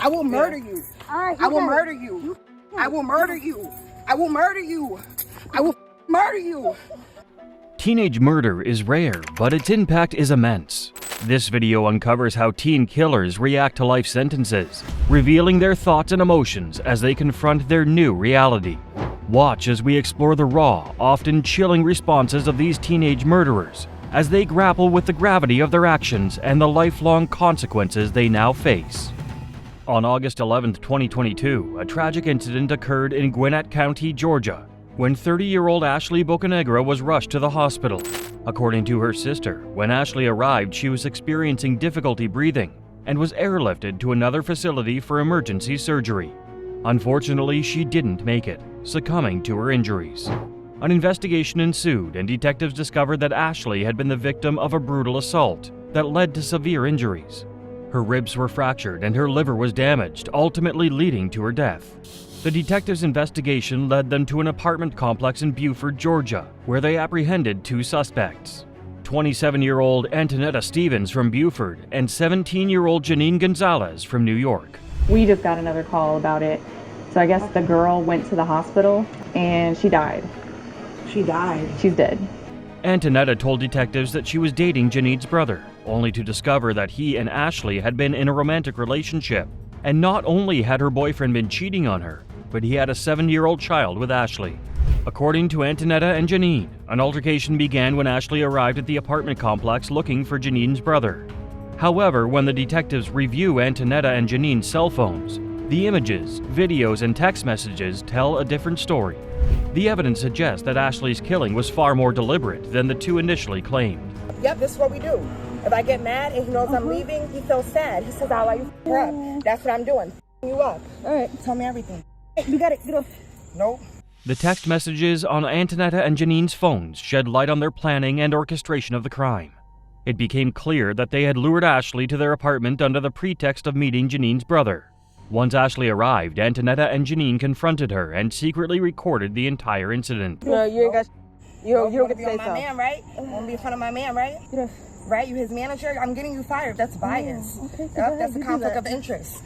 I will murder you. I will murder you. I will murder you. I will murder you. I will murder you. Teenage murder is rare, but its impact is immense. This video uncovers how teen killers react to life sentences, revealing their thoughts and emotions as they confront their new reality. Watch as we explore the raw, often chilling responses of these teenage murderers as they grapple with the gravity of their actions and the lifelong consequences they now face. On August 11, 2022, a tragic incident occurred in Gwinnett County, Georgia, when 30-year-old Ashley Bocanegra was rushed to the hospital. According to her sister, when Ashley arrived, she was experiencing difficulty breathing and was airlifted to another facility for emergency surgery. Unfortunately, she didn't make it, succumbing to her injuries. An investigation ensued, and detectives discovered that Ashley had been the victim of a brutal assault that led to severe injuries. Her ribs were fractured and her liver was damaged, ultimately leading to her death. The detectives' investigation led them to an apartment complex in Beaufort, Georgia, where they apprehended two suspects: 27-year-old Antonetta Stevens from Beaufort and 17-year-old Janine Gonzalez from New York. We just got another call about it. So I guess the girl went to the hospital and she died. She died. She's dead. Antonetta told detectives that she was dating Janine's brother, only to discover that he and Ashley had been in a romantic relationship. And not only had her boyfriend been cheating on her, but he had a 7-year-old child with Ashley. According to Antonetta and Janine, an altercation began when Ashley arrived at the apartment complex looking for Janine's brother. However, when the detectives review Antonetta and Janine's cell phones, the images, videos, and text messages tell a different story. The evidence suggests that Ashley's killing was far more deliberate than the two initially claimed. Yep, this is what we do. If I get mad and he knows I'm leaving, he feels sad. He says, I'll let you her up. That's what I'm doing. You up. All right. Tell me everything. You got it. Get off. Nope. The text messages on Antonetta and Janine's phones shed light on their planning and orchestration of the crime. It became clear that they had lured Ashley to their apartment under the pretext of meeting Janine's brother. Once Ashley arrived, Antonetta and Janine confronted her and secretly recorded the entire incident. No, you ain't got. You don't get to say so. My man, right? You want to be in front of my man, right? Right? You his manager? I'm getting you fired. That's bias. Okay, so yep, that's a conflict of interest.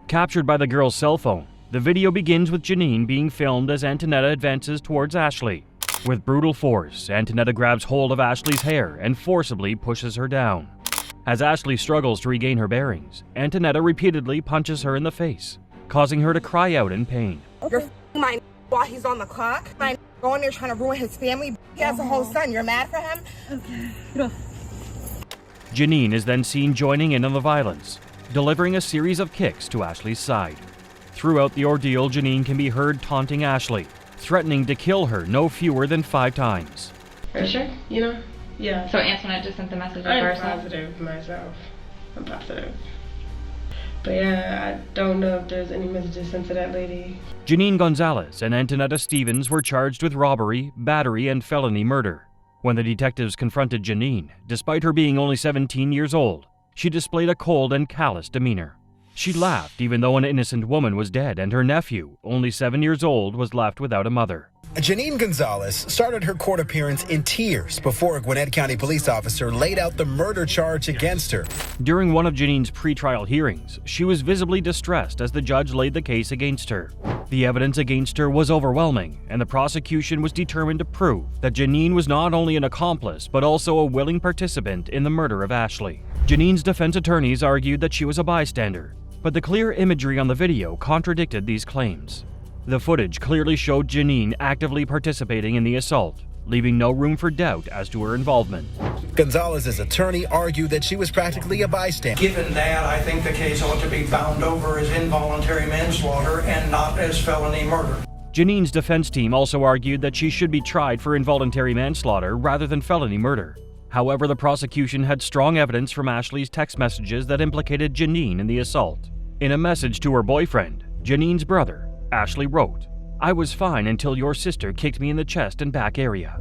Captured by the girl's cell phone, the video begins with Janine being filmed as Antonetta advances towards Ashley. With brutal force, Antonetta grabs hold of Ashley's hair and forcibly pushes her down. As Ashley struggles to regain her bearings, Antonetta repeatedly punches her in the face, causing her to cry out in pain. You're my while he's on the clock. My going there trying to ruin his family. He has a whole son. You're mad for him? Okay. Janine is then seen joining in on the violence, delivering a series of kicks to Ashley's side. Throughout the ordeal, Janine can be heard taunting Ashley, threatening to kill her no fewer than 5 times. Are you sure? You know? Yeah. So Antoinette just sent the message I'm first? positive myself. I'm positive. But yeah, I don't know if there's any messages sent to that lady. Janine Gonzalez and Antonetta Stevens were charged with robbery, battery, and felony murder. When the detectives confronted Janine, despite her being only 17 years old, she displayed a cold and callous demeanor. She laughed even though an innocent woman was dead and her nephew, only 7 years old, was left without a mother. Janine Gonzalez started her court appearance in tears before a Gwinnett County police officer laid out the murder charge against her. During one of Janine's pretrial hearings, she was visibly distressed as the judge laid the case against her. The evidence against her was overwhelming, and the prosecution was determined to prove that Janine was not only an accomplice but also a willing participant in the murder of Ashley. Janine's defense attorneys argued that she was a bystander, but the clear imagery on the video contradicted these claims. The footage clearly showed Janine actively participating in the assault, leaving no room for doubt as to her involvement. Gonzalez's attorney argued that she was practically a bystander. Given that, I think the case ought to be bound over as involuntary manslaughter and not as felony murder. Janine's defense team also argued that she should be tried for involuntary manslaughter rather than felony murder. However, the prosecution had strong evidence from Ashley's text messages that implicated Janine in the assault. In a message to her boyfriend, Janine's brother, Ashley wrote, "I was fine until your sister kicked me in the chest and back area."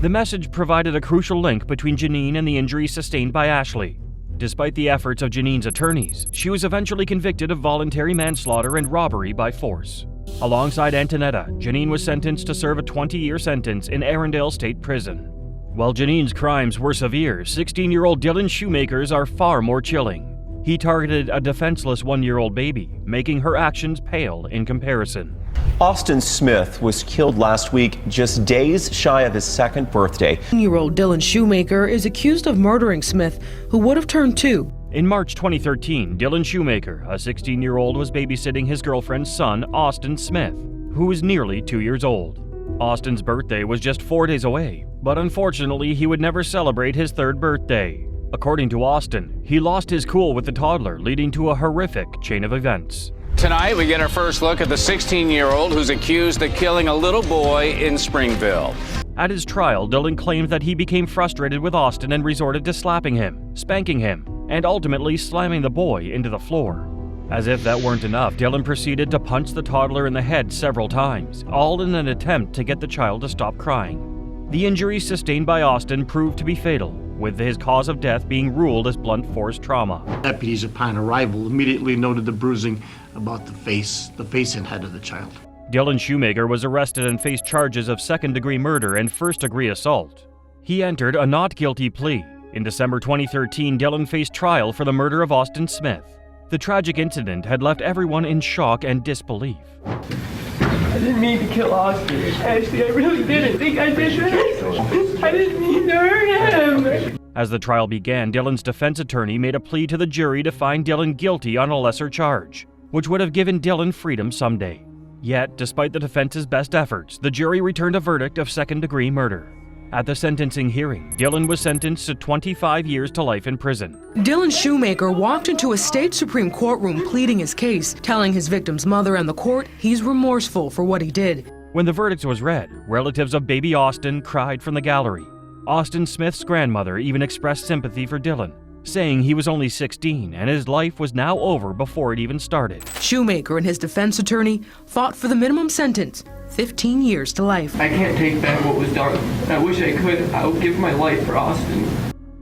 The message provided a crucial link between Janine and the injuries sustained by Ashley. Despite the efforts of Janine's attorneys, she was eventually convicted of voluntary manslaughter and robbery by force. Alongside Antonetta, Janine was sentenced to serve a 20-year sentence in Arundel State Prison. While Janine's crimes were severe, 16-year-old Dylan Shoemaker's are far more chilling. He targeted a defenseless 1-year-old baby, making her actions pale in comparison. Austin Smith was killed last week, just days shy of his 2nd birthday. 10-year-old Dylan Shoemaker is accused of murdering Smith, who would have turned 2. In March 2013, Dylan Shoemaker, a 16-year-old, was babysitting his girlfriend's son, Austin Smith, who was nearly 2 years old. Austin's birthday was just 4 days away, but unfortunately he would never celebrate his 3rd birthday. According to Austin, he lost his cool with the toddler, leading to a horrific chain of events. Tonight, we get our first look at the 16-year-old who's accused of killing a little boy in Springville. At his trial, Dylan claimed that he became frustrated with Austin and resorted to slapping him, spanking him, and ultimately slamming the boy into the floor. As if that weren't enough, Dylan proceeded to punch the toddler in the head several times, all in an attempt to get the child to stop crying. The injuries sustained by Austin proved to be fatal, with his cause of death being ruled as blunt force trauma. Deputies upon arrival immediately noted the bruising about the face and head of the child. Dylan Shoemaker was arrested and faced charges of 2nd-degree murder and 1st-degree assault. He entered a not guilty plea. In December 2013, Dylan faced trial for the murder of Austin Smith. The tragic incident had left everyone in shock and disbelief. I didn't mean to kill Austin. Ashley, I really didn't think I did that. I didn't mean to hurt him. As the trial began, Dylan's defense attorney made a plea to the jury to find Dylan guilty on a lesser charge, which would have given Dylan freedom someday. Yet, despite the defense's best efforts, the jury returned a verdict of 2nd-degree murder. At the sentencing hearing, Dylan was sentenced to 25 years to life in prison. Dylan Shoemaker walked into a state Supreme courtroom pleading his case, telling his victim's mother and the court he's remorseful for what he did. When the verdict was read, relatives of baby Austin cried from the gallery. Austin Smith's grandmother even expressed sympathy for Dylan, saying he was only 16 and his life was now over before it even started. Shoemaker and his defense attorney fought for the minimum sentence, 15 years to life. I can't take back what was done. I wish I could. I would give my life for Austin.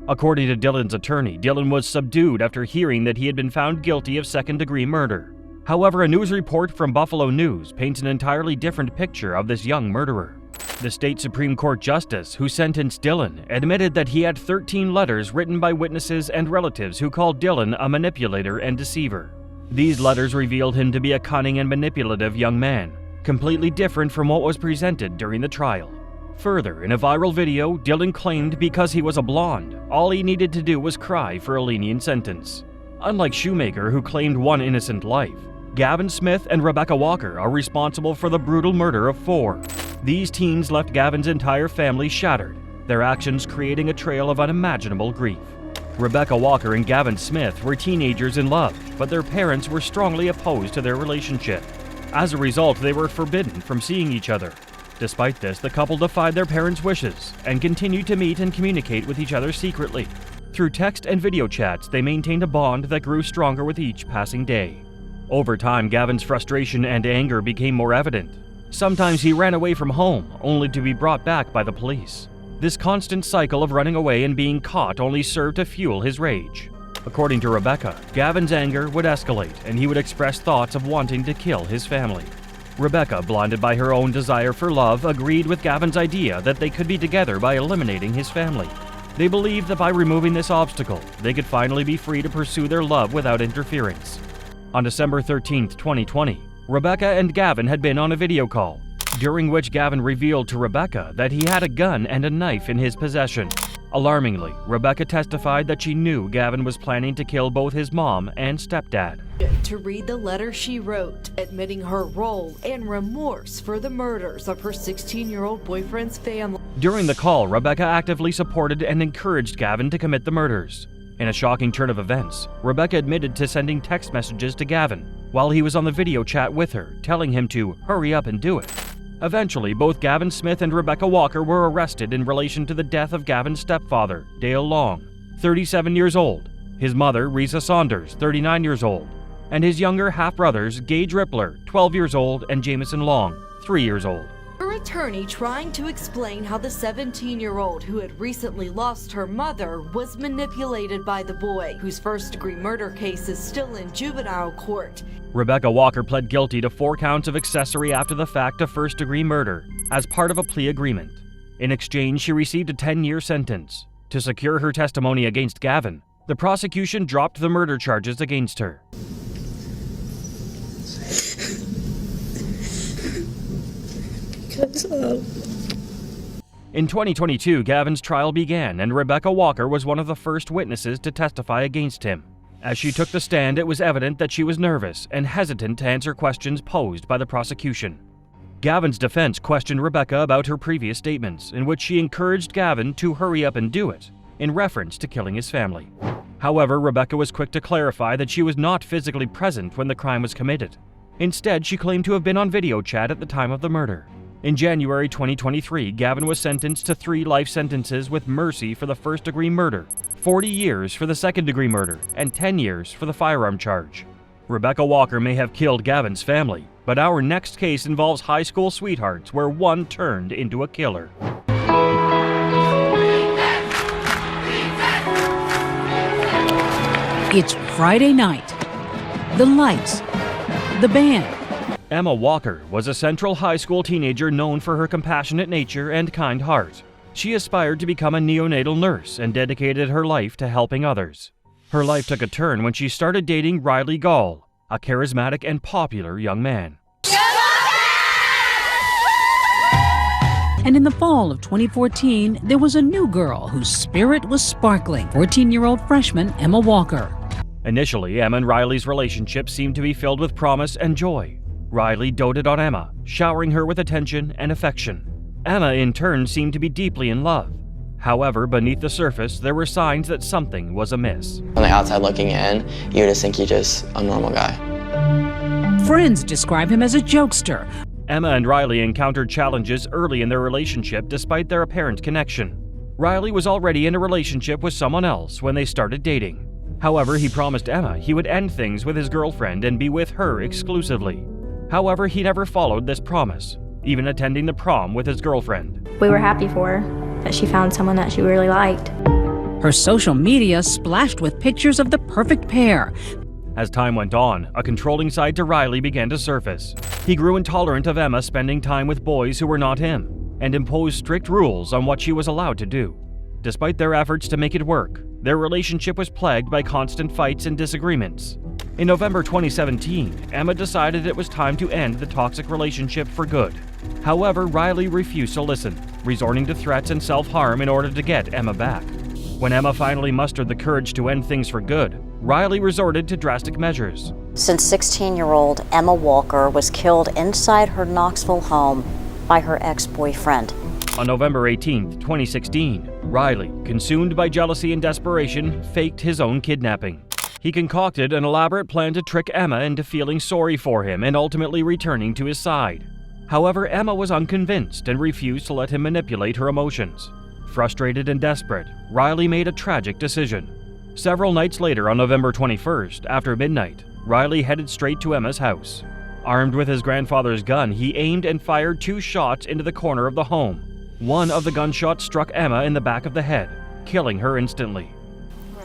According to Dylan's attorney, Dylan was subdued after hearing that he had been found guilty of 2nd-degree murder. However, a news report from Buffalo News paints an entirely different picture of this young murderer. The state Supreme Court justice who sentenced Dylan admitted that he had 13 letters written by witnesses and relatives who called Dylan a manipulator and deceiver. These letters revealed him to be a cunning and manipulative young man, completely different from what was presented during the trial. Further, in a viral video, Dylan claimed because he was a blonde, all he needed to do was cry for a lenient sentence. Unlike Shoemaker, who claimed one innocent life, Gavin Smith and Rebecca Walker are responsible for the brutal murder of 4. These teens left Gavin's entire family shattered, their actions creating a trail of unimaginable grief. Rebecca Walker and Gavin Smith were teenagers in love, but their parents were strongly opposed to their relationship. As a result, they were forbidden from seeing each other. Despite this, the couple defied their parents' wishes and continued to meet and communicate with each other secretly. Through text and video chats, they maintained a bond that grew stronger with each passing day. Over time, Gavin's frustration and anger became more evident. Sometimes he ran away from home, only to be brought back by the police. This constant cycle of running away and being caught only served to fuel his rage. According to Rebecca, Gavin's anger would escalate and he would express thoughts of wanting to kill his family. Rebecca, blinded by her own desire for love, agreed with Gavin's idea that they could be together by eliminating his family. They believed that by removing this obstacle, they could finally be free to pursue their love without interference. On December 13, 2020, Rebecca and Gavin had been on a video call, during which Gavin revealed to Rebecca that he had a gun and a knife in his possession. Alarmingly, Rebecca testified that she knew Gavin was planning to kill both his mom and stepdad. To read the letter she wrote, admitting her role and remorse for the murders of her 16-year-old boyfriend's family. During the call, Rebecca actively supported and encouraged Gavin to commit the murders. In a shocking turn of events, Rebecca admitted to sending text messages to Gavin while he was on the video chat with her, telling him to hurry up and do it. Eventually, both Gavin Smith and Rebecca Walker were arrested in relation to the death of Gavin's stepfather, Dale Long, 37 years old, his mother, Risa Saunders, 39 years old, and his younger half-brothers, Gage Rippler, 12 years old, and Jameson Long, 3 years old. Her attorney trying to explain how the 17-year-old who had recently lost her mother was manipulated by the boy, whose first-degree murder case is still in juvenile court. Rebecca Walker pled guilty to 4 counts of accessory after the fact of first-degree murder as part of a plea agreement. In exchange, she received a 10-year sentence. To secure her testimony against Gavin, The prosecution dropped the murder charges against her. In 2022, Gavin's trial began, and Rebecca Walker was one of the first witnesses to testify against him. As she took the stand, it was evident that she was nervous and hesitant to answer questions posed by the prosecution. Gavin's defense questioned Rebecca about her previous statements, in which she encouraged Gavin to hurry up and do it, in reference to killing his family. However, Rebecca was quick to clarify that she was not physically present when the crime was committed. Instead, she claimed to have been on video chat at the time of the murder. In January 2023, Gavin was sentenced to 3 life sentences with mercy for the first-degree murder, 40 years for the second-degree murder, and 10 years for the firearm charge. Rebecca Walker may have killed Gavin's family, but our next case involves high school sweethearts where one turned into a killer. It's Friday night. The lights, the band. Emma Walker was a Central High School teenager known for her compassionate nature and kind heart. She aspired to become a neonatal nurse and dedicated her life to helping others. Her life took a turn when she started dating Riley Gall, a charismatic and popular young man. And in the fall of 2014, there was a new girl whose spirit was sparkling, 14-year-old freshman Emma Walker. Initially, Emma and Riley's relationship seemed to be filled with promise and joy. Riley doted on Emma, showering her with attention and affection. Emma, in turn, seemed to be deeply in love. However, beneath the surface, there were signs that something was amiss. On the outside looking in, you just think he's just a normal guy. Friends describe him as a jokester. Emma and Riley encountered challenges early in their relationship despite their apparent connection. Riley was already in a relationship with someone else when they started dating. However, he promised Emma he would end things with his girlfriend and be with her exclusively. However, he never followed this promise, even attending the prom with his girlfriend. We were happy for her that she found someone that she really liked. Her social media splashed with pictures of the perfect pair. As time went on, a controlling side to Riley began to surface. He grew intolerant of Emma spending time with boys who were not him, and imposed strict rules on what she was allowed to do. Despite their efforts to make it work, their relationship was plagued by constant fights and disagreements. In November 2017, Emma decided it was time to end the toxic relationship for good. However, Riley refused to listen, resorting to threats and self-harm in order to get Emma back. When Emma finally mustered the courage to end things for good, Riley resorted to drastic measures. Since 16-year-old Emma Walker was killed inside her Knoxville home by her ex-boyfriend. On November 18, 2016, Riley, consumed by jealousy and desperation, faked his own kidnapping. He concocted an elaborate plan to trick Emma into feeling sorry for him and ultimately returning to his side. However, Emma was unconvinced and refused to let him manipulate her emotions. Frustrated and desperate, Riley made a tragic decision. Several nights later, on November 21st, after midnight, Riley headed straight to Emma's house. Armed with his grandfather's gun, he aimed and fired 2 shots into the corner of the home. One of the gunshots struck Emma in the back of the head, killing her instantly.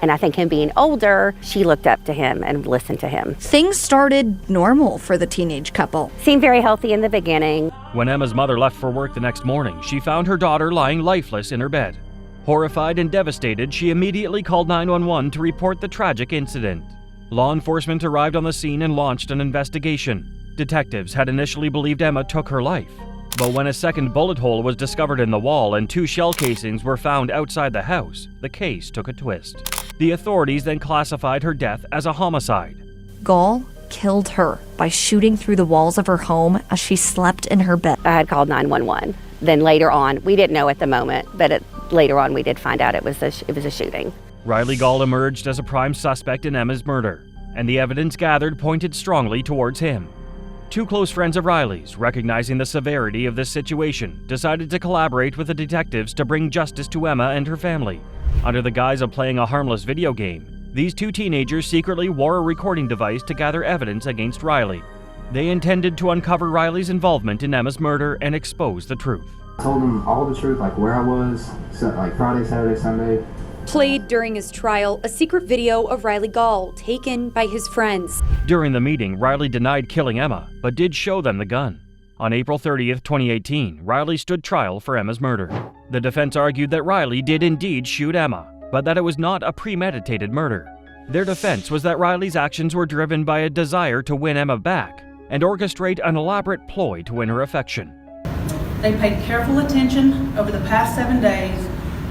And I think him being older, she looked up to him and listened to him. Things started normal for the teenage couple. Seemed very healthy in the beginning. When Emma's mother left for work the next morning, she found her daughter lying lifeless in her bed. Horrified and devastated, she immediately called 911 to report the tragic incident. Law enforcement arrived on the scene and launched an investigation. Detectives had initially believed Emma took her life. But when a second bullet hole was discovered in the wall and 2 shell casings were found outside the house, the case took a twist. The authorities then classified her death as a homicide. Gall killed her by shooting through the walls of her home as she slept in her bed. I had called 911. Then later on, we didn't know at the moment, but later on we did find out it was a shooting. Riley Gall emerged as a prime suspect in Emma's murder, and the evidence gathered pointed strongly towards him. 2 close friends of Riley's, recognizing the severity of this situation, decided to collaborate with the detectives to bring justice to Emma and her family. Under the guise of playing a harmless video game, these 2 teenagers secretly wore a recording device to gather evidence against Riley. They intended to uncover Riley's involvement in Emma's murder and expose the truth. I told them all the truth, like where I was, like Friday, Saturday, Sunday. Played during his trial a secret video of Riley Gall taken by his friends. During the meeting, Riley denied killing Emma, but did show them the gun. On April 30th, 2018, Riley stood trial for Emma's murder. The defense argued that Riley did indeed shoot Emma, but that it was not a premeditated murder. Their defense was that Riley's actions were driven by a desire to win Emma back and orchestrate an elaborate ploy to win her affection. They paid careful attention over the past 7 days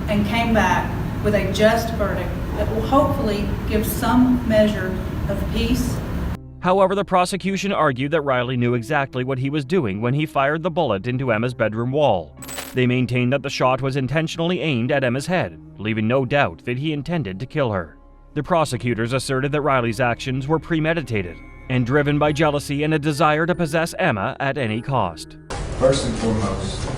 and came back with a just verdict that will hopefully give some measure of peace. However, the prosecution argued that Riley knew exactly what he was doing when he fired the bullet into Emma's bedroom wall. They maintained that the shot was intentionally aimed at Emma's head, leaving no doubt that he intended to kill her. The prosecutors asserted that Riley's actions were premeditated and driven by jealousy and a desire to possess Emma at any cost. First and foremost,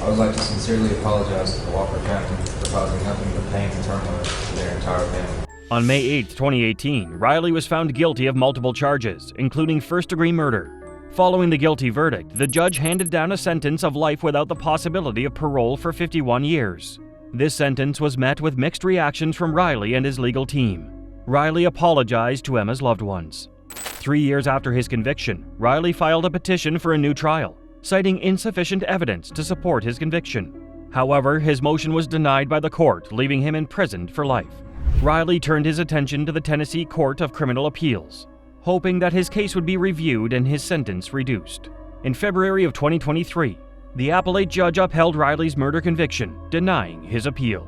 I would like to sincerely apologize to the Walker family for causing nothing but pain and turmoil to their entire family. On May 8, 2018, Riley was found guilty of multiple charges, including first-degree murder. Following the guilty verdict, the judge handed down a sentence of life without the possibility of parole for 51 years. This sentence was met with mixed reactions from Riley and his legal team. Riley apologized to Emma's loved ones. 3 years after his conviction, Riley filed a petition for a new trial, citing insufficient evidence to support his conviction. However, his motion was denied by the court, leaving him imprisoned for life. Riley turned his attention to the Tennessee Court of Criminal Appeals, hoping that his case would be reviewed and his sentence reduced. In February of 2023, the appellate judge upheld Riley's murder conviction, denying his appeal.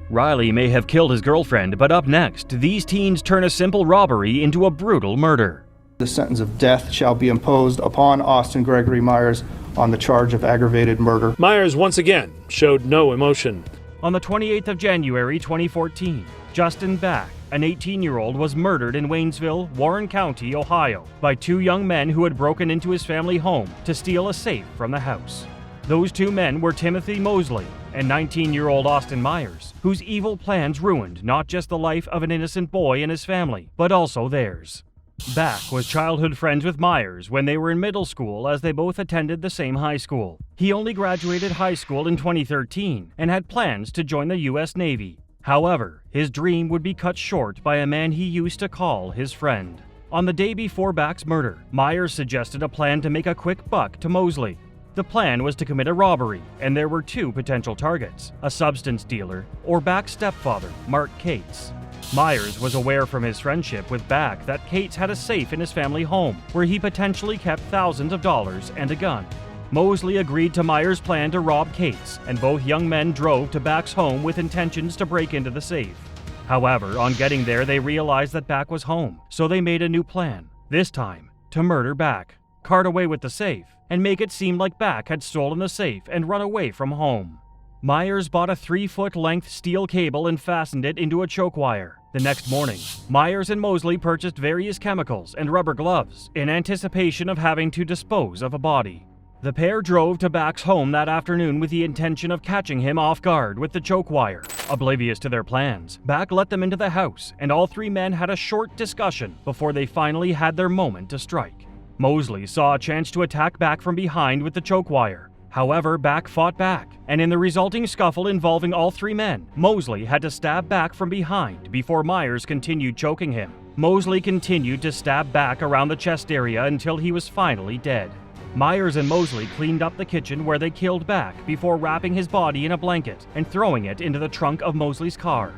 Riley may have killed his girlfriend, but up next, these teens turn a simple robbery into a brutal murder. The sentence of death shall be imposed upon Austin Gregory Myers on the charge of aggravated murder. Myers once again showed no emotion. On the 28th of January 2014, Justin Back, an 18-year-old, was murdered in Waynesville, Warren County, Ohio, by two young men who had broken into his family home to steal a safe from the house. Those two men were Timothy Mosley and 19-year-old Austin Myers, whose evil plans ruined not just the life of an innocent boy and his family, but also theirs. Back was childhood friends with Myers when they were in middle school, as they both attended the same high school. He only graduated high school in 2013 and had plans to join the U.S. Navy. However, his dream would be cut short by a man he used to call his friend. On the day before Back's murder, Myers suggested a plan to make a quick buck to Mosley. The plan was to commit a robbery, and there were two potential targets, a substance dealer or Back's stepfather, Mark Cates. Myers was aware from his friendship with Back that Cates had a safe in his family home where he potentially kept thousands of dollars and a gun. Mosley agreed to Myers' plan to rob Cates, and both young men drove to Back's home with intentions to break into the safe. However, on getting there, they realized that Back was home, so they made a new plan, this time to murder Back, cart away with the safe, and make it seem like Back had stolen the safe and run away from home. Myers bought a 3-foot-length steel cable and fastened it into a choke wire. The next morning, Myers and Mosley purchased various chemicals and rubber gloves in anticipation of having to dispose of a body. The pair drove to Back's home that afternoon with the intention of catching him off guard with the choke wire. Oblivious to their plans, Back let them into the house, and all three men had a short discussion before they finally had their moment to strike. Mosley saw a chance to attack Back from behind with the choke wire. However, Back fought back, and in the resulting scuffle involving all three men, Mosley had to stab Back from behind before Myers continued choking him. Mosley continued to stab Back around the chest area until he was finally dead. Myers and Mosley cleaned up the kitchen where they killed Back before wrapping his body in a blanket and throwing it into the trunk of Mosley's car.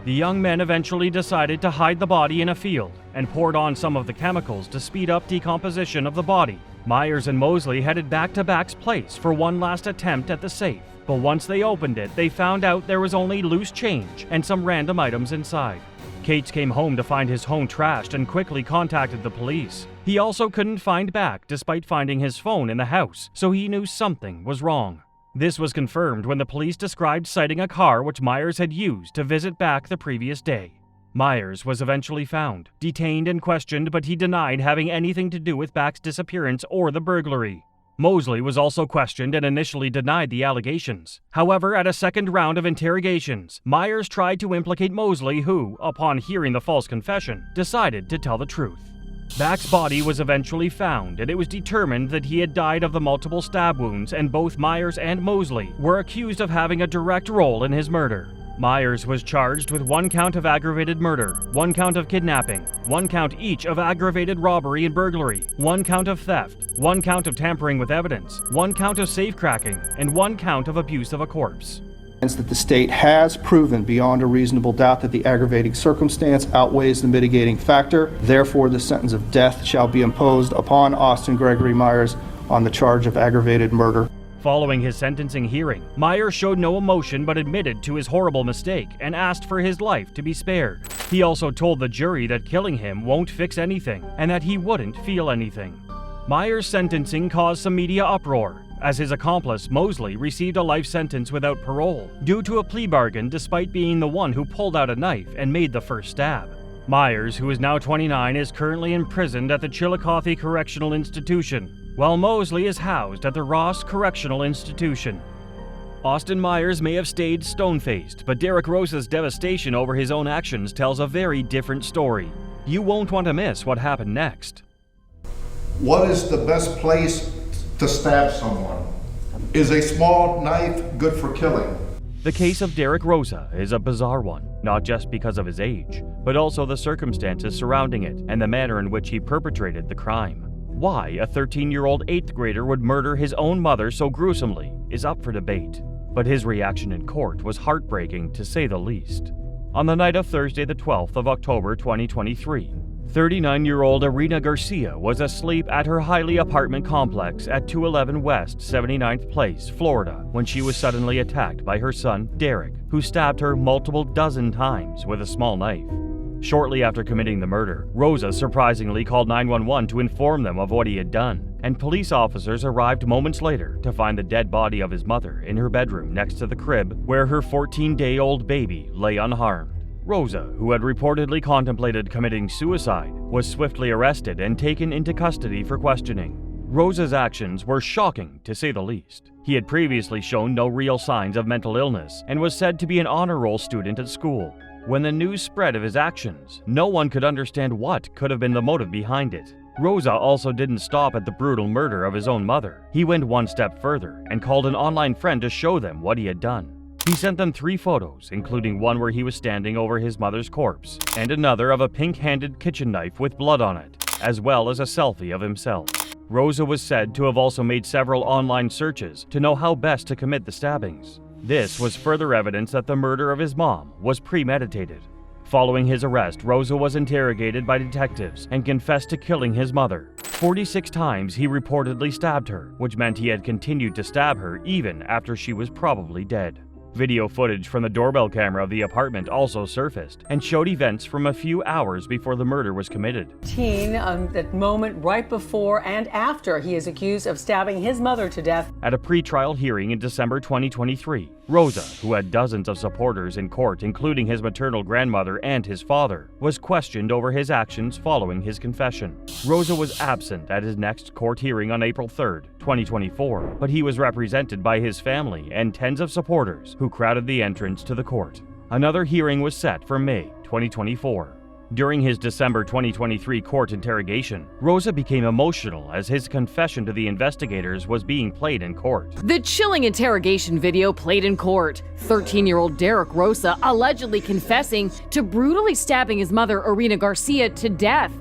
The young men eventually decided to hide the body in a field and poured on some of the chemicals to speed up decomposition of the body. Myers and Mosley headed back to Back's place for one last attempt at the safe, but once they opened it, they found out there was only loose change and some random items inside. Cates came home to find his home trashed and quickly contacted the police. He also couldn't find Back despite finding his phone in the house, so he knew something was wrong. This was confirmed when the police described sighting a car which Myers had used to visit Back the previous day. Myers was eventually found, detained and questioned, but he denied having anything to do with Back's disappearance or the burglary. Mosley was also questioned and initially denied the allegations. However, at a second round of interrogations, Myers tried to implicate Mosley, who, upon hearing the false confession, decided to tell the truth. Back's body was eventually found, and it was determined that he had died of the multiple stab wounds, and both Myers and Mosley were accused of having a direct role in his murder. Myers was charged with 1 count of aggravated murder, 1 count of kidnapping, 1 count each of aggravated robbery and burglary, 1 count of theft, 1 count of tampering with evidence, 1 count of safecracking, and 1 count of abuse of a corpse. That the state has proven beyond a reasonable doubt that the aggravating circumstance outweighs the mitigating factor. Therefore, the sentence of death shall be imposed upon Austin Gregory Myers on the charge of aggravated murder. Following his sentencing hearing, Myers showed no emotion but admitted to his horrible mistake and asked for his life to be spared. He also told the jury that killing him won't fix anything and that he wouldn't feel anything. Myers' sentencing caused some media uproar, as his accomplice Mosley received a life sentence without parole due to a plea bargain despite being the one who pulled out a knife and made the first stab. Myers, who is now 29, is currently imprisoned at the Chillicothe Correctional Institution, while Mosley is housed at the Ross Correctional Institution. Austin Myers may have stayed stone-faced, but Derek Rosa's devastation over his own actions tells a very different story. You won't want to miss what happened next. What is the best place to stab someone? Is a small knife good for killing? The case of Derek Rosa is a bizarre one, not just because of his age, but also the circumstances surrounding it and the manner in which he perpetrated the crime. Why a 13-year-old 8th grader would murder his own mother so gruesomely is up for debate, but his reaction in court was heartbreaking to say the least. On the night of Thursday the 12th of October 2023, 39-year-old Irina Garcia was asleep at her Hiley apartment complex at 211 West 79th Place, Florida, when she was suddenly attacked by her son, Derek, who stabbed her multiple dozen times with a small knife. Shortly after committing the murder, Rosa surprisingly called 911 to inform them of what he had done, and police officers arrived moments later to find the dead body of his mother in her bedroom next to the crib where her 14-day-old baby lay unharmed. Rosa, who had reportedly contemplated committing suicide, was swiftly arrested and taken into custody for questioning. Rosa's actions were shocking, to say the least. He had previously shown no real signs of mental illness and was said to be an honor roll student at school. When the news spread of his actions, no one could understand what could have been the motive behind it. Rosa also didn't stop at the brutal murder of his own mother. He went one step further and called an online friend to show them what he had done. He sent them 3 photos, including one where he was standing over his mother's corpse, and another of a pink-handed kitchen knife with blood on it, as well as a selfie of himself. Rosa was said to have also made several online searches to know how best to commit the stabbings. This was further evidence that the murder of his mom was premeditated. Following his arrest, Rosa was interrogated by detectives and confessed to killing his mother. 46 times he reportedly stabbed her, which meant he had continued to stab her even after she was probably dead. Video footage from the doorbell camera of the apartment also surfaced and showed events from a few hours before the murder was committed. That moment right before and after he is accused of stabbing his mother to death. At a pre-trial hearing in December 2023, Rosa, who had dozens of supporters in court, including his maternal grandmother and his father, was questioned over his actions following his confession. Rosa was absent at his next court hearing on April 3rd, 2024, but he was represented by his family and tens of supporters who crowded the entrance to the court. Another hearing was set for May 2024. During his December 2023 court interrogation, Rosa became emotional as his confession to the investigators was being played in court. The chilling interrogation video played in court. 13-year-old Derek Rosa allegedly confessing to brutally stabbing his mother, Irina Garcia, to death.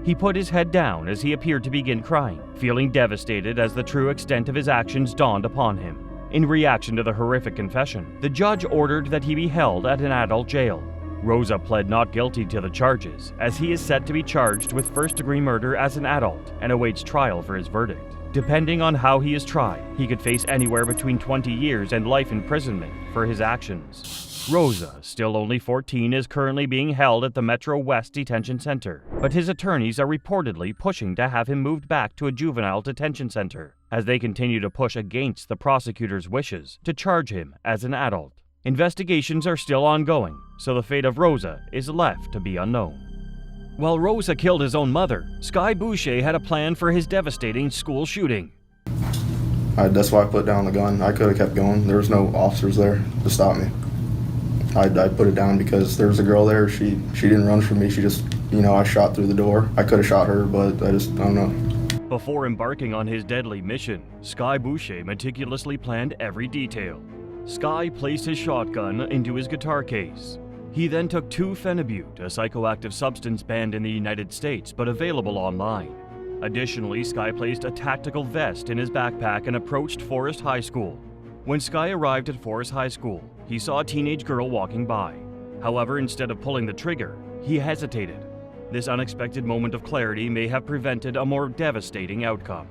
He put his head down as he appeared to begin crying, feeling devastated as the true extent of his actions dawned upon him. In reaction to the horrific confession, the judge ordered that he be held at an adult jail. Rosa pled not guilty to the charges, as he is set to be charged with first-degree murder as an adult and awaits trial for his verdict. Depending on how he is tried, he could face anywhere between 20 years and life imprisonment for his actions. Rosa, still only 14, is currently being held at the Metro West Detention Center, but his attorneys are reportedly pushing to have him moved back to a juvenile detention center, as they continue to push against the prosecutor's wishes to charge him as an adult. Investigations are still ongoing, so the fate of Rosa is left to be unknown. While Rosa killed his own mother, Sky Boucher had a plan for his devastating school shooting. That's why I put down the gun. I could have kept going. There was no officers there to stop me. I put it down because there was a girl there. She didn't run from me. She just, I shot through the door. I could have shot her, but I don't know. Before embarking on his deadly mission, Sky Boucher meticulously planned every detail. Sky placed his shotgun into his guitar case. He then took 2 Phenibut, a psychoactive substance banned in the United States but available online. Additionally, Sky placed a tactical vest in his backpack and approached Forest High School. When Sky arrived at Forest High School, he saw a teenage girl walking by. However, instead of pulling the trigger, he hesitated. This unexpected moment of clarity may have prevented a more devastating outcome.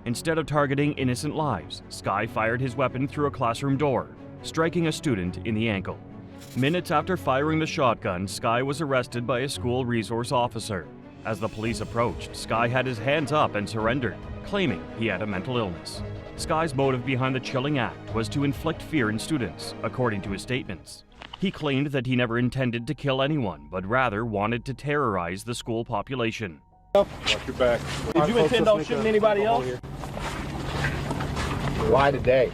Instead of targeting innocent lives, Sky fired his weapon through a classroom door, striking a student in the ankle. Minutes after firing the shotgun, Sky was arrested by a school resource officer. As the police approached, Sky had his hands up and surrendered, claiming he had a mental illness. Sky's motive behind the chilling act was to inflict fear in students, according to his statements. He claimed that he never intended to kill anyone, but rather wanted to terrorize the school population. Watch your back. Did you intend on shooting anybody else? Why today?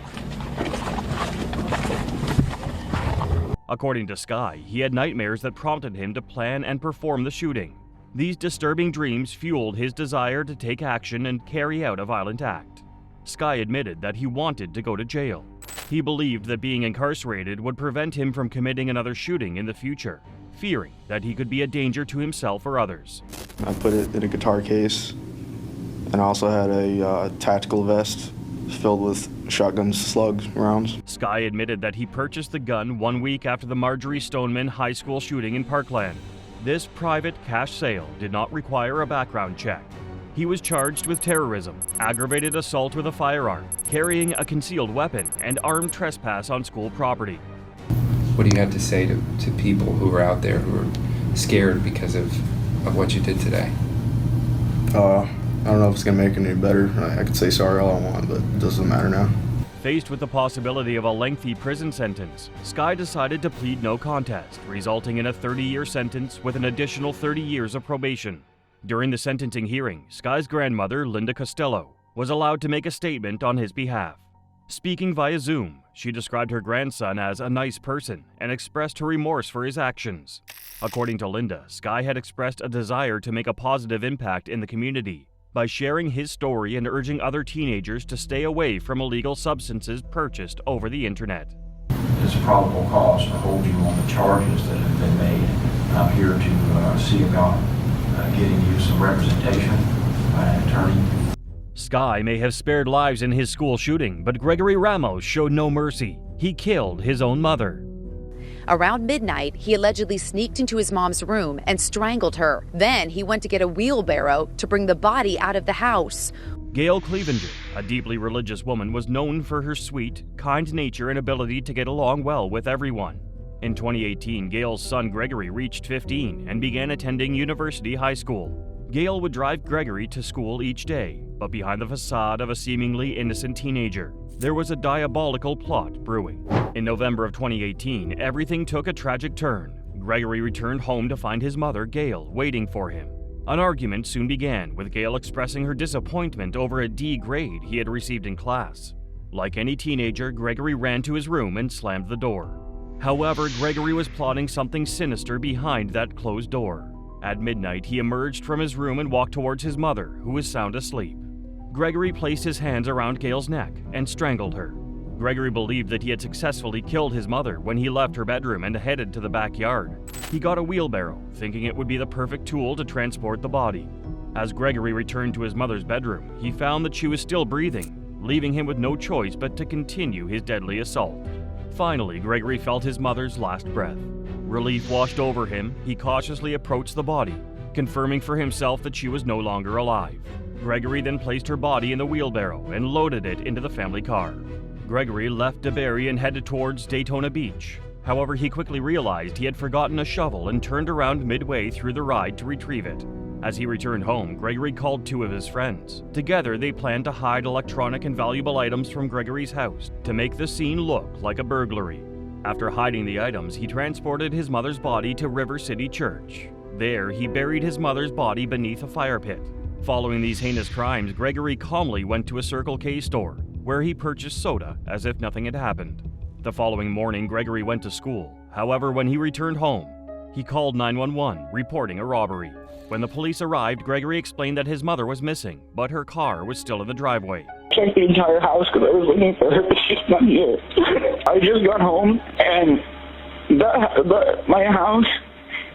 According to Sky, he had nightmares that prompted him to plan and perform the shooting. These disturbing dreams fueled his desire to take action and carry out a violent act. Sky admitted that he wanted to go to jail. He believed that being incarcerated would prevent him from committing another shooting in the future, fearing that he could be a danger to himself or others. I put it in a guitar case, and I also had a tactical vest filled with shotgun slug rounds. Sky admitted that he purchased the gun 1 week after the Marjorie Stoneman High School shooting in Parkland. This private cash sale did not require a background check. He was charged with terrorism, aggravated assault with a firearm, carrying a concealed weapon, and armed trespass on school property. What do you have to say to people who are out there who are scared because of what you did today? I don't know if it's going to make it any better. I could say sorry all I want, but it doesn't matter now. Faced with the possibility of a lengthy prison sentence, Sky decided to plead no contest, resulting in a 30-year sentence with an additional 30 years of probation. During the sentencing hearing, Sky's grandmother, Linda Costello, was allowed to make a statement on his behalf. Speaking via Zoom, she described her grandson as a nice person and expressed her remorse for his actions. According to Linda, Sky had expressed a desire to make a positive impact in the community by sharing his story and urging other teenagers to stay away from illegal substances purchased over the internet. It's a probable cause to hold you on the charges that have been made. I'm here to see about getting you some representation by an attorney. Sky may have spared lives in his school shooting, but Gregory Ramos showed no mercy. He killed his own mother. Around midnight, he allegedly sneaked into his mom's room and strangled her. Then he went to get a wheelbarrow to bring the body out of the house. Gail Clevenger, a deeply religious woman, was known for her sweet, kind nature and ability to get along well with everyone. In 2018, Gail's son Gregory reached 15 and began attending University High School. Gail would drive Gregory to school each day, but behind the facade of a seemingly innocent teenager, there was a diabolical plot brewing. In November of 2018, everything took a tragic turn. Gregory returned home to find his mother, Gail, waiting for him. An argument soon began, with Gail expressing her disappointment over a D grade he had received in class. Like any teenager, Gregory ran to his room and slammed the door. However, Gregory was plotting something sinister behind that closed door. At midnight, he emerged from his room and walked towards his mother, who was sound asleep. Gregory placed his hands around Gail's neck and strangled her. Gregory believed that he had successfully killed his mother when he left her bedroom and headed to the backyard. He got a wheelbarrow, thinking it would be the perfect tool to transport the body. As Gregory returned to his mother's bedroom, he found that she was still breathing, leaving him with no choice but to continue his deadly assault. Finally, Gregory felt his mother's last breath. Relief washed over him. He cautiously approached the body, confirming for himself that she was no longer alive. Gregory then placed her body in the wheelbarrow and loaded it into the family car. Gregory left DeBerry and headed towards Daytona Beach. However, he quickly realized he had forgotten a shovel and turned around midway through the ride to retrieve it. As he returned home, Gregory called two of his friends. Together, they planned to hide electronic and valuable items from Gregory's house to make the scene look like a burglary. After hiding the items, he transported his mother's body to River City Church. There, he buried his mother's body beneath a fire pit. Following these heinous crimes, Gregory calmly went to a Circle K store, where he purchased soda as if nothing had happened. The following morning, Gregory went to school. However, when he returned home, he called 911, reporting a robbery. When the police arrived, Gregory explained that his mother was missing, but her car was still in the driveway. Checked the entire house because I was looking for her, but she's not here. I just got home, and my house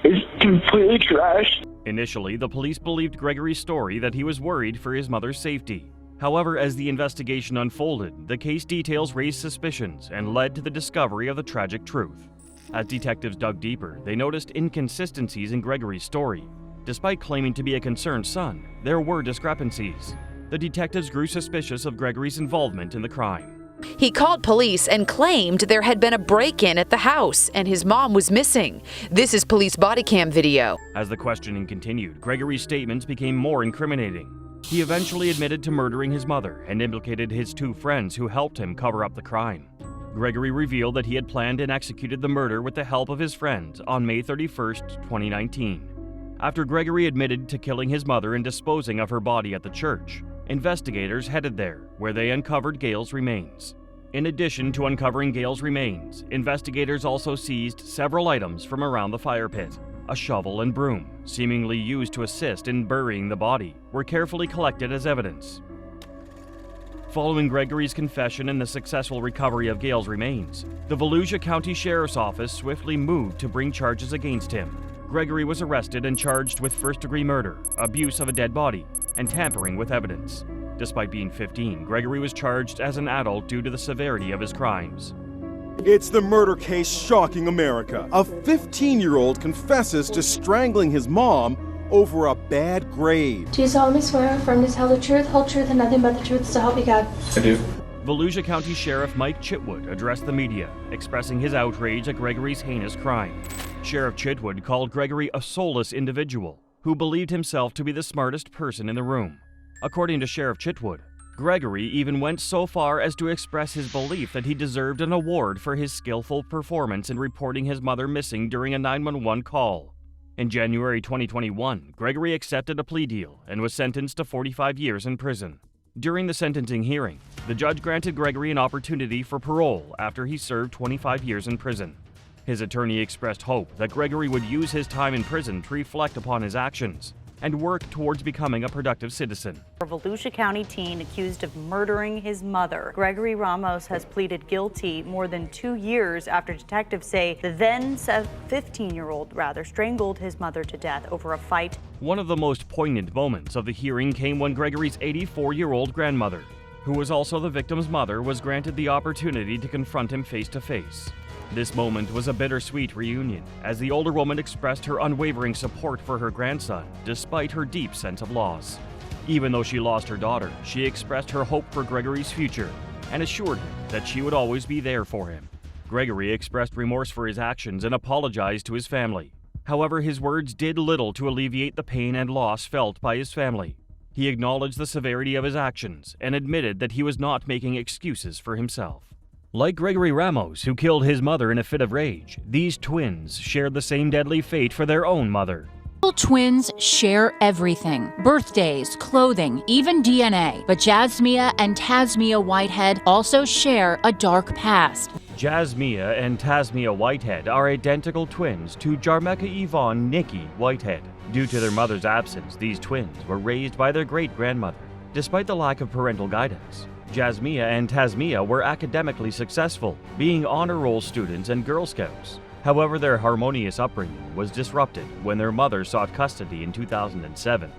is completely trashed. Initially, the police believed Gregory's story that he was worried for his mother's safety. However, as the investigation unfolded, the case details raised suspicions and led to the discovery of the tragic truth. As detectives dug deeper, they noticed inconsistencies in Gregory's story. Despite claiming to be a concerned son, there were discrepancies. The detectives grew suspicious of Gregory's involvement in the crime. He called police and claimed there had been a break-in at the house and his mom was missing. This is police body cam video. As the questioning continued, Gregory's statements became more incriminating. He eventually admitted to murdering his mother and implicated his 2 friends who helped him cover up the crime. Gregory revealed that he had planned and executed the murder with the help of his friends on May 31, 2019. After Gregory admitted to killing his mother and disposing of her body at the church, investigators headed there, where they uncovered Gail's remains. In addition to uncovering Gail's remains, investigators also seized several items from around the fire pit. A shovel and broom, seemingly used to assist in burying the body, were carefully collected as evidence. Following Gregory's confession and the successful recovery of Gail's remains, the Volusia County Sheriff's Office swiftly moved to bring charges against him. Gregory was arrested and charged with first-degree murder, abuse of a dead body, and tampering with evidence. Despite being 15, Gregory was charged as an adult due to the severity of his crimes. It's the murder case shocking America. A 15-year-old confesses to strangling his mom over a bad grade. Do you solemnly swear or affirm to tell the truth, whole truth, and nothing but the truth, so help you God? I do. Volusia County Sheriff Mike Chitwood addressed the media, expressing his outrage at Gregory's heinous crime. Sheriff Chitwood called Gregory a soulless individual who believed himself to be the smartest person in the room. According to Sheriff Chitwood, Gregory even went so far as to express his belief that he deserved an award for his skillful performance in reporting his mother missing during a 911 call. In January 2021, Gregory accepted a plea deal and was sentenced to 45 years in prison. During the sentencing hearing, the judge granted Gregory an opportunity for parole after he served 25 years in prison. His attorney expressed hope that Gregory would use his time in prison to reflect upon his actions and work towards becoming a productive citizen. A Volusia County teen accused of murdering his mother. Gregory Ramos has pleaded guilty more than 2 years after detectives say the then 15-year-old strangled his mother to death over a fight. One of the most poignant moments of the hearing came when Gregory's 84-year-old grandmother, who was also the victim's mother, was granted the opportunity to confront him face to face. This moment was a bittersweet reunion, as the older woman expressed her unwavering support for her grandson, despite her deep sense of loss. Even though she lost her daughter, she expressed her hope for Gregory's future and assured him that she would always be there for him. Gregory expressed remorse for his actions and apologized to his family. However, his words did little to alleviate the pain and loss felt by his family. He acknowledged the severity of his actions and admitted that he was not making excuses for himself. Like Gregory Ramos, who killed his mother in a fit of rage, these twins shared the same deadly fate for their own mother. Twins share everything. Birthdays, clothing, even DNA. But Jasmia and Tasmia Whitehead also share a dark past. Jasmia and Tasmia Whitehead are identical twins to Jarmeka Yvonne Nikki Whitehead. Due to their mother's absence, these twins were raised by their great-grandmother. Despite the lack of parental guidance, Jasmia and Tasmia were academically successful, being honor roll students and Girl Scouts. However, their harmonious upbringing was disrupted when their mother sought custody in 2007.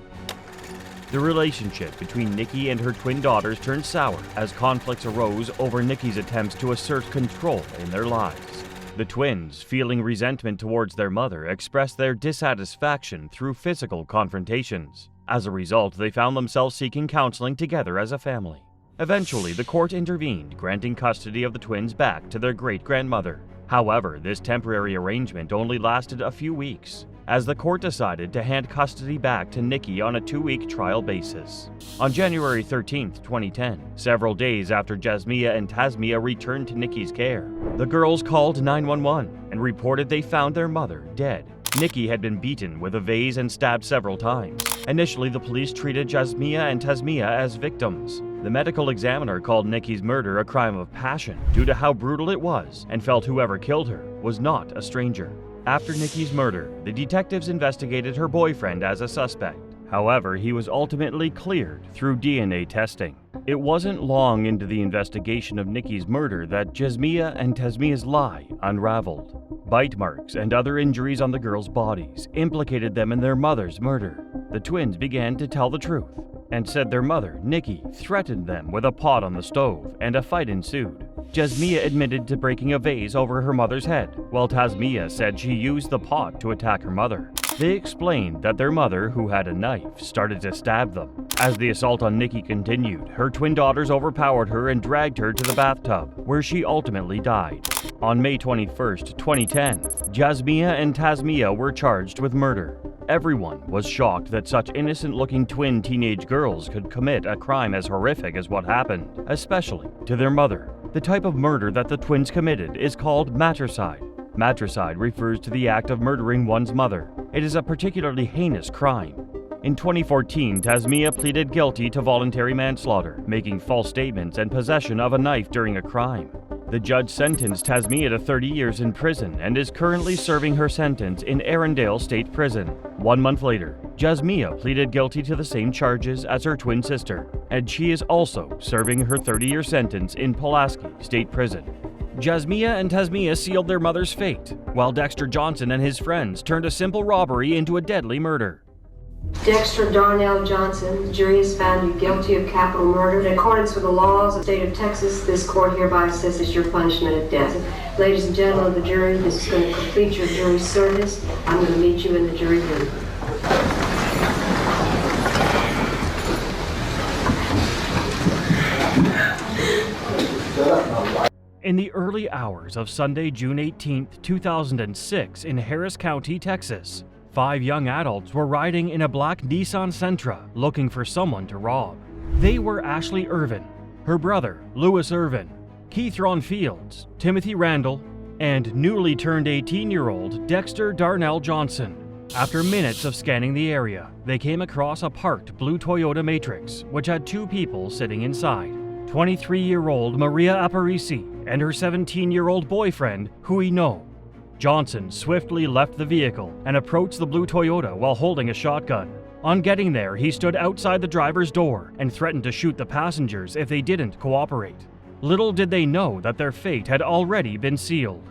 The relationship between Nikki and her twin daughters turned sour as conflicts arose over Nikki's attempts to assert control in their lives. The twins, feeling resentment towards their mother, expressed their dissatisfaction through physical confrontations. As a result, they found themselves seeking counseling together as a family. Eventually, the court intervened, granting custody of the twins back to their great-grandmother. However, this temporary arrangement only lasted a few weeks, as the court decided to hand custody back to Nikki on a 2-week trial basis. On January 13, 2010, several days after Jasmia and Tasmia returned to Nikki's care, the girls called 911 and reported they found their mother dead. Nikki had been beaten with a vase and stabbed several times. Initially, the police treated Jasmia and Tasmia as victims. The medical examiner called Nikki's murder a crime of passion due to how brutal it was and felt whoever killed her was not a stranger. After Nikki's murder, the detectives investigated her boyfriend as a suspect. However, he was ultimately cleared through DNA testing. It wasn't long into the investigation of Nikki's murder that Jasmia and Tasmia's lie unraveled. Bite marks and other injuries on the girls' bodies implicated them in their mother's murder. The twins began to tell the truth and said their mother, Nikki, threatened them with a pot on the stove, and a fight ensued. Jasmia admitted to breaking a vase over her mother's head, while Tasmia said she used the pot to attack her mother. They explained that their mother, who had a knife, started to stab them. As the assault on Nikki continued, her twin daughters overpowered her and dragged her to the bathtub, where she ultimately died. On May 21st, 2010, Jasmia and Tasmia were charged with murder. Everyone was shocked that such innocent-looking twin teenage girls could commit a crime as horrific as what happened, especially to their mother. The type of murder that the twins committed is called matricide. Matricide refers to the act of murdering one's mother. It is a particularly heinous crime. In 2014, Tasmia pleaded guilty to voluntary manslaughter, making false statements and possession of a knife during a crime. The judge sentenced Tasmia to 30 years in prison and is currently serving her sentence in Arundel State Prison. 1 month later, Jasmia pleaded guilty to the same charges as her twin sister, and she is also serving her 30-year sentence in Pulaski State Prison. Jasmia and Tasmia sealed their mother's fate, while Dexter Johnson and his friends turned a simple robbery into a deadly murder. Dexter Darnell Johnson, the jury has found you guilty of capital murder. In accordance with the laws of the state of Texas, this court hereby assesses your punishment of death. Ladies and gentlemen of the jury, this is going to complete your jury service. I'm going to meet you in the jury room. In the early hours of Sunday, June 18, 2006, in Harris County, Texas, 5 young adults were riding in a black Nissan Sentra looking for someone to rob. They were Ashley Irvin, her brother, Lewis Irvin, Keith Ron Fields, Timothy Randall, and newly turned 18-year-old Dexter Darnell Johnson. After minutes of scanning the area, they came across a parked blue Toyota Matrix, which had 2 people sitting inside. 23-year-old Maria Aparici and her 17-year-old boyfriend, Hui No. Johnson swiftly left the vehicle and approached the blue Toyota while holding a shotgun. On getting there, he stood outside the driver's door and threatened to shoot the passengers if they didn't cooperate. Little did they know that their fate had already been sealed.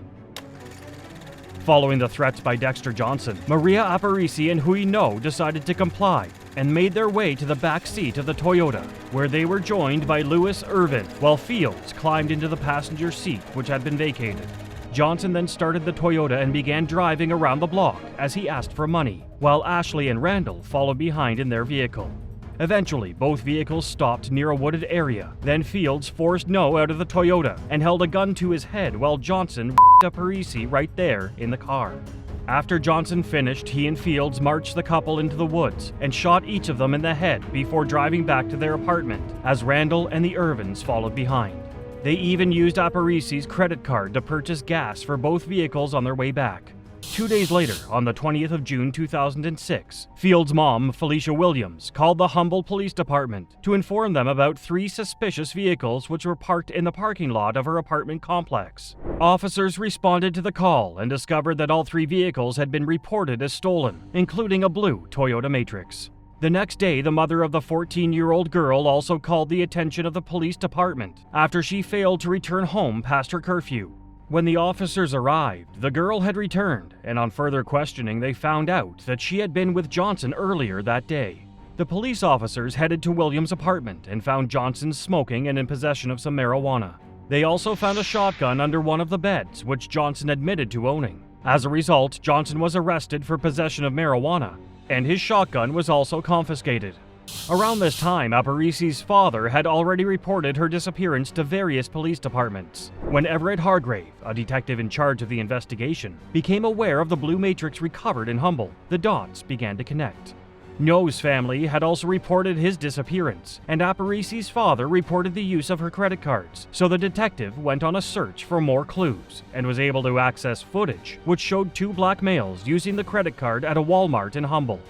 Following the threats by Dexter Johnson, Maria Aparici and Hui No decided to comply and made their way to the back seat of the Toyota, where they were joined by Lewis Irvin, while Fields climbed into the passenger seat, which had been vacated. Johnson then started the Toyota and began driving around the block as he asked for money, while Ashley and Randall followed behind in their vehicle. Eventually, both vehicles stopped near a wooded area. Then Fields forced No out of the Toyota and held a gun to his head while Johnson up Parisi right there in the car. After Johnson finished, he and Fields marched the couple into the woods and shot each of them in the head before driving back to their apartment, as Randall and the Irvins followed behind. They even used Aparisi's credit card to purchase gas for both vehicles on their way back. 2 days later, on the 20th of June 2006, Fields' mom, Felicia Williams, called the Humble Police Department to inform them about 3 suspicious vehicles which were parked in the parking lot of her apartment complex. Officers responded to the call and discovered that all 3 vehicles had been reported as stolen, including a blue Toyota Matrix. The next day, the mother of the 14-year-old girl also called the attention of the police department after she failed to return home past her curfew. When the officers arrived, the girl had returned, and on further questioning, they found out that she had been with Johnson earlier that day. The police officers headed to Williams' apartment and found Johnson smoking and in possession of some marijuana. They also found a shotgun under one of the beds, which Johnson admitted to owning. As a result, Johnson was arrested for possession of marijuana, and his shotgun was also confiscated. Around this time, Aparisi's father had already reported her disappearance to various police departments. When Everett Hargrave, a detective in charge of the investigation, became aware of the blue matrix recovered in Humble, the dots began to connect. No's family had also reported his disappearance, and Aparisi's father reported the use of her credit cards, so the detective went on a search for more clues, and was able to access footage which showed 2 black males using the credit card at a Walmart in Humble.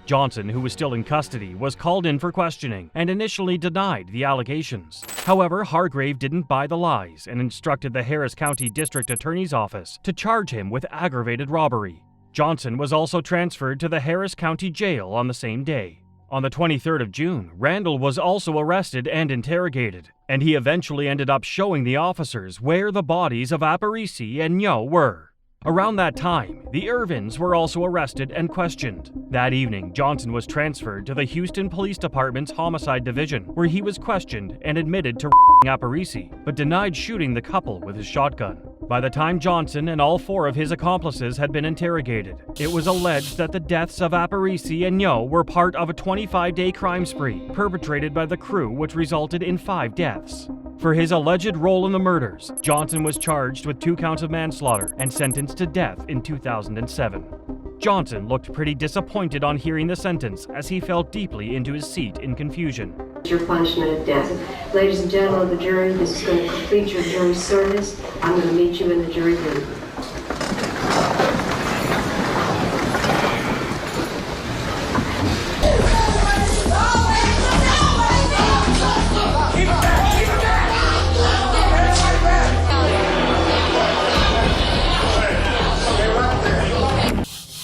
Johnson, who was still in custody, was called in for questioning and initially denied the allegations. However, Hargrave didn't buy the lies and instructed the Harris County District Attorney's Office to charge him with aggravated robbery. Johnson was also transferred to the Harris County Jail on the same day. On the 23rd of June, Randall was also arrested and interrogated, and he eventually ended up showing the officers where the bodies of Aparici and Nyo were. Around that time, the Irvins were also arrested and questioned. That evening, Johnson was transferred to the Houston Police Department's Homicide Division, where he was questioned and admitted to Aparici, but denied shooting the couple with his shotgun. By the time Johnson and all 4 of his accomplices had been interrogated, it was alleged that the deaths of Aparici and Nyo were part of a 25-day crime spree perpetrated by the crew, which resulted in 5 deaths. For his alleged role in the murders, Johnson was charged with 2 counts of manslaughter and sentenced to death in 2007. Johnson looked pretty disappointed on hearing the sentence as he fell deeply into his seat in confusion. Your punishment of death. Ladies and gentlemen of the jury, this is going to complete your jury service. I'm going to meet you in the jury room.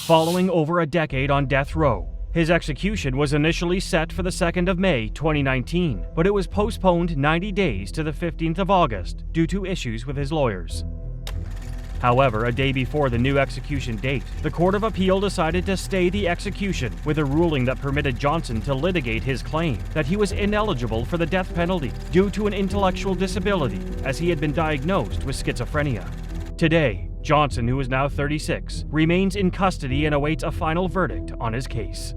Following over a decade on death row, his execution was initially set for the 2nd of May 2019, but it was postponed 90 days to the 15th of August due to issues with his lawyers. However, a day before the new execution date, the Court of Appeal decided to stay the execution with a ruling that permitted Johnson to litigate his claim that he was ineligible for the death penalty due to an intellectual disability, as he had been diagnosed with schizophrenia. Today, Johnson, who is now 36, remains in custody and awaits a final verdict on his case.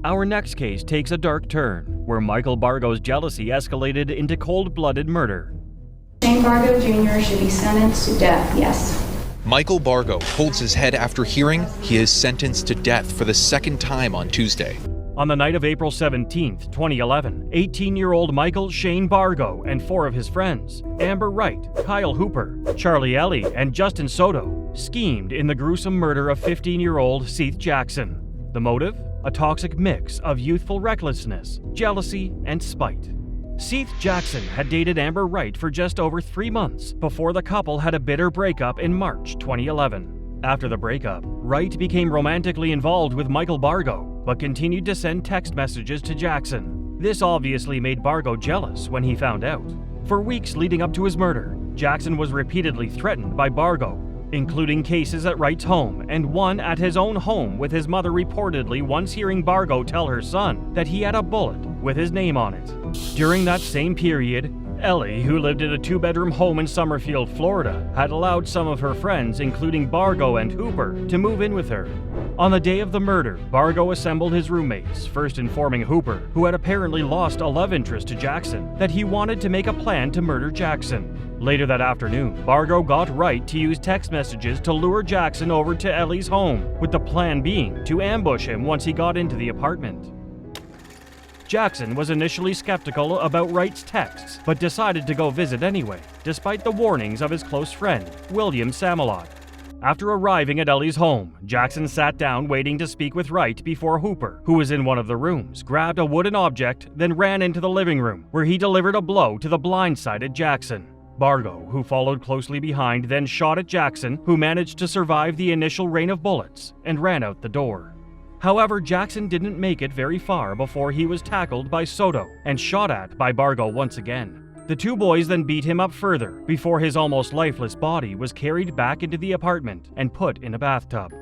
Our next case takes a dark turn, where Michael Bargo's jealousy escalated into cold-blooded murder. Shane Bargo Jr. should be sentenced to death, yes. Michael Bargo holds his head after hearing he is sentenced to death for the 2nd time on Tuesday. On the night of April 17, 2011, 18-year-old Michael Shane Bargo and 4 of his friends, Amber Wright, Kyle Hooper, Charlie Ellie, and Justin Soto, schemed in the gruesome murder of 15-year-old Seth Jackson. The motive? A toxic mix of youthful recklessness, jealousy, and spite. Seth Jackson had dated Amber Wright for just over 3 months before the couple had a bitter breakup in March 2011. After the breakup, Wright became romantically involved with Michael Bargo, but continued to send text messages to Jackson. This obviously made Bargo jealous when he found out. For weeks leading up to his murder, Jackson was repeatedly threatened by Bargo, including cases at Wright's home and one at his own home, with his mother reportedly once hearing Bargo tell her son that he had a bullet with his name on it. During that same period, Ellie, who lived in a 2-bedroom home in Summerfield, Florida, had allowed some of her friends, including Bargo and Hooper, to move in with her. On the day of the murder, Bargo assembled his roommates, first informing Hooper, who had apparently lost a love interest to Jackson, that he wanted to make a plan to murder Jackson. Later that afternoon, Bargo got Wright to use text messages to lure Jackson over to Ellie's home, with the plan being to ambush him once he got into the apartment. Jackson was initially skeptical about Wright's texts, but decided to go visit anyway, despite the warnings of his close friend, William Samalot. After arriving at Ellie's home, Jackson sat down waiting to speak with Wright before Hooper, who was in one of the rooms, grabbed a wooden object, then ran into the living room, where he delivered a blow to the blindsided Jackson. Bargo, who followed closely behind, then shot at Jackson, who managed to survive the initial rain of bullets, and ran out the door. However, Jackson didn't make it very far before he was tackled by Soto and shot at by Bargo once again. The 2 boys then beat him up further before his almost lifeless body was carried back into the apartment and put in a bathtub.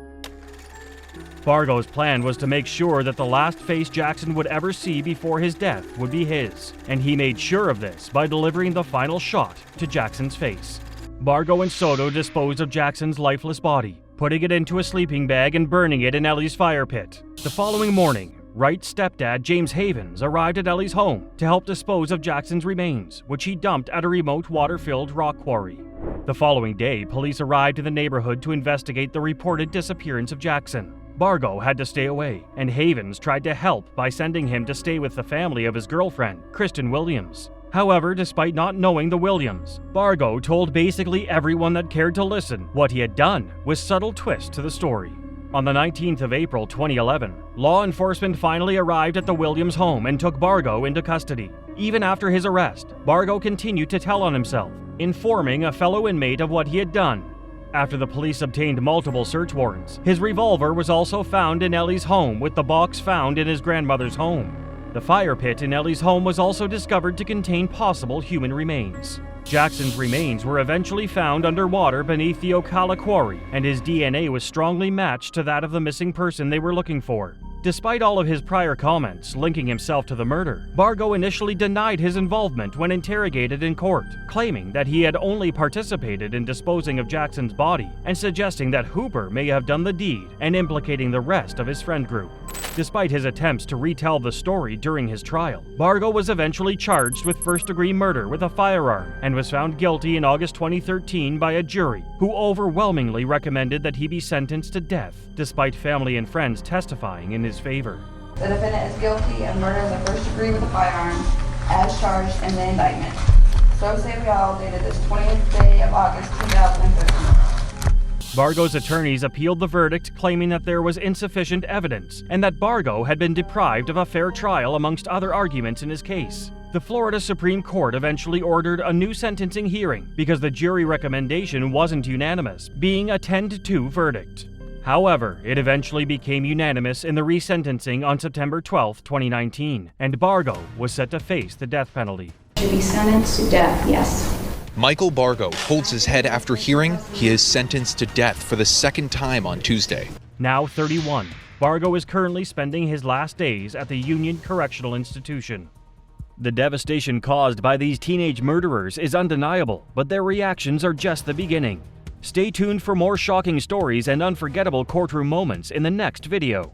Bargo's plan was to make sure that the last face Jackson would ever see before his death would be his, and he made sure of this by delivering the final shot to Jackson's face. Bargo and Soto disposed of Jackson's lifeless body, putting it into a sleeping bag and burning it in Ellie's fire pit. The following morning, Wright's stepdad, James Havens, arrived at Ellie's home to help dispose of Jackson's remains, which he dumped at a remote water-filled rock quarry. The following day, police arrived in the neighborhood to investigate the reported disappearance of Jackson. Bargo had to stay away, and Havens tried to help by sending him to stay with the family of his girlfriend, Kristen Williams. However, despite not knowing the Williams, Bargo told basically everyone that cared to listen what he had done, with subtle twists to the story. On the 19th of April 2011, law enforcement finally arrived at the Williams home and took Bargo into custody. Even after his arrest, Bargo continued to tell on himself, informing a fellow inmate of what he had done. After the police obtained multiple search warrants, his revolver was also found in Ellie's home, with the box found in his grandmother's home. The fire pit in Ellie's home was also discovered to contain possible human remains. Jackson's remains were eventually found underwater beneath the Ocala quarry, and his DNA was strongly matched to that of the missing person they were looking for. Despite all of his prior comments linking himself to the murder, Bargo initially denied his involvement when interrogated in court, claiming that he had only participated in disposing of Jackson's body and suggesting that Hooper may have done the deed and implicating the rest of his friend group. Despite his attempts to retell the story during his trial, Bargo was eventually charged with first-degree murder with a firearm and was found guilty in August 2013 by a jury, who overwhelmingly recommended that he be sentenced to death, despite family and friends testifying in his favor. The defendant is guilty of murder of the first degree with a firearm, as charged in the indictment. So say we all, dated this 20th day of August 2015. Bargo's attorneys appealed the verdict, claiming that there was insufficient evidence and that Bargo had been deprived of a fair trial amongst other arguments in his case. The Florida Supreme Court eventually ordered a new sentencing hearing because the jury recommendation wasn't unanimous, being a 10-2 verdict. However, it eventually became unanimous in the resentencing on September 12, 2019, and Bargo was set to face the death penalty. Should be sentenced to death, yes. Michael Bargo holds his head after hearing he is sentenced to death for the second time on Tuesday. Now 31, Bargo is currently spending his last days at the Union Correctional Institution. The devastation caused by these teenage murderers is undeniable, but their reactions are just the beginning. Stay tuned for more shocking stories and unforgettable courtroom moments in the next video.